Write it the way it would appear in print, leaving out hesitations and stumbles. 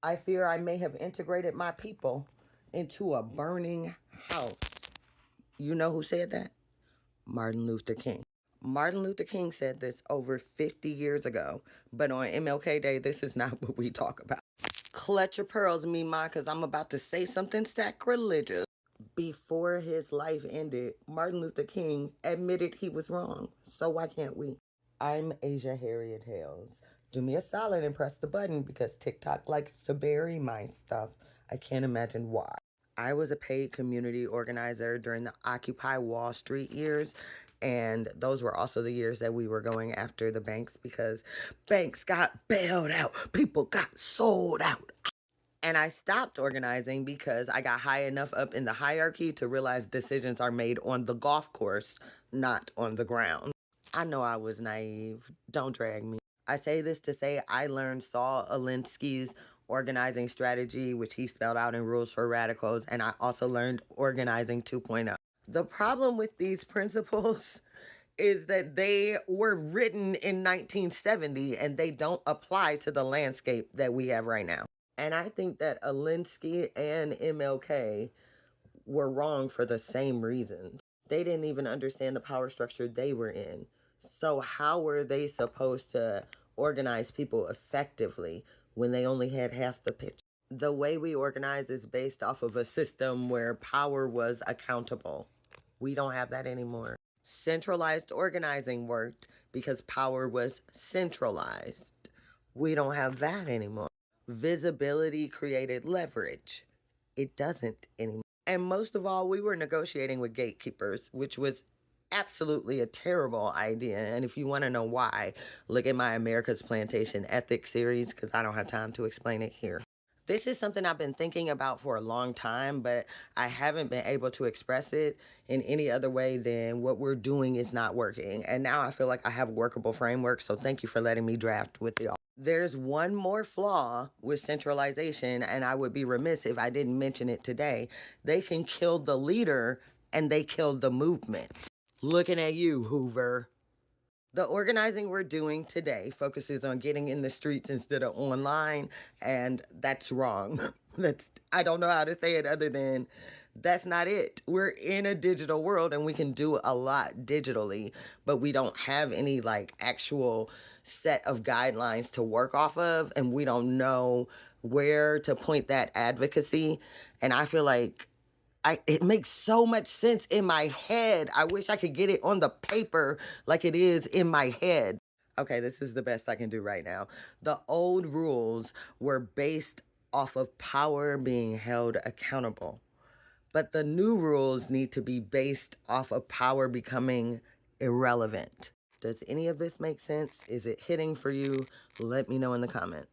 I fear I may have integrated my people into a burning house. You know who said that? Martin Luther King. Martin Luther King said this over 50 years ago, but on MLK Day, this is not what we talk about. Clutch your pearls, Mima, because I'm about to say something sacrilegious. Before his life ended, Martin Luther King admitted he was wrong. So why can't we? I'm Asia Harriet Hales. Do me a solid and press the button because TikTok likes to bury my stuff. I can't imagine why. I was a paid community organizer during the Occupy Wall Street years, and those were also the years that we were going after the banks because banks got bailed out, people got sold out. And I stopped organizing because I got high enough up in the hierarchy to realize decisions are made on the golf course, not on the ground. I know I was naive. Don't drag me. I say this to say I learned Saul Alinsky's organizing strategy, which he spelled out in Rules for Radicals, and I also learned Organizing 2.0. The problem with these principles is that they were written in 1970 and they don't apply to the landscape that we have right now. And I think that Alinsky and MLK were wrong for the same reasons. They didn't even understand the power structure they were in. So how were they supposed to organize people effectively when they only had half the picture? The way we organize is based off of a system where power was accountable. We don't have that anymore. Centralized organizing worked because power was centralized. We don't have that anymore. Visibility created leverage. It doesn't anymore. And most of all, we were negotiating with gatekeepers, which was absolutely a terrible idea. And if you want to know why, look at my America's Plantation Ethics series because I don't have time to explain it here. This is something I've been thinking about for a long time, but I haven't been able to express it in any other way than what we're doing is not working. And now I feel like I have a workable framework, so thank you for letting me draft with y'all. There's one more flaw with centralization, and I would be remiss if I didn't mention it today. They can kill the leader, and they kill the movement. Looking at you, Hoover. The organizing we're doing today focuses on getting in the streets instead of online, and that's wrong. I don't know how to say it other than that's not it. We're in a digital world and we can do a lot digitally, but we don't have any like actual set of guidelines to work off of, and we don't know where to point that advocacy. And I feel like it makes so much sense in my head. I wish I could get it on the paper like it is in my head. Okay, this is the best I can do right now. The old rules were based off of power being held accountable. But the new rules need to be based off of power becoming irrelevant. Does any of this make sense? Is it hitting for you? Let me know in the comments.